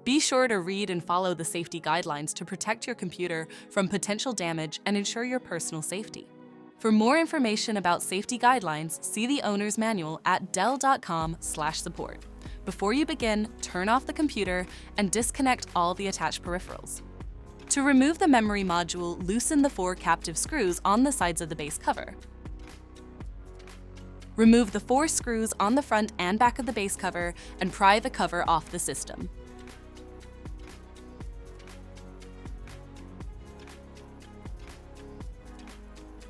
Be sure to read and follow the safety guidelines to protect your computer from potential damage and ensure your personal safety. For more information about safety guidelines, see the owner's manual at dell.com/support. Before you begin, turn off the computer and disconnect all the attached peripherals. To remove the memory module, loosen the 4 captive screws on the sides of the base cover. Remove the 4 screws on the front and back of the base cover and pry the cover off the system.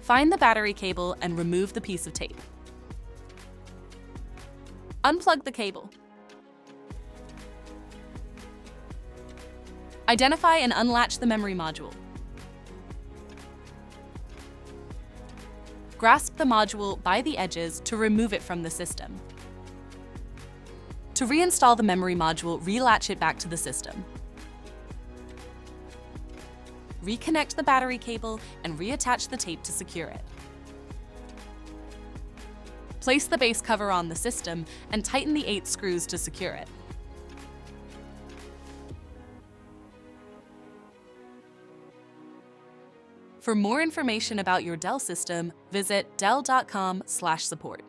Find the battery cable and remove the piece of tape. Unplug the cable. Identify and unlatch the memory module. Grasp the module by the edges to remove it from the system. To reinstall the memory module, relatch it back to the system. Reconnect the battery cable and reattach the tape to secure it. Place the base cover on the system and tighten the 8 screws to secure it. For more information about your Dell system, visit dell.com/support.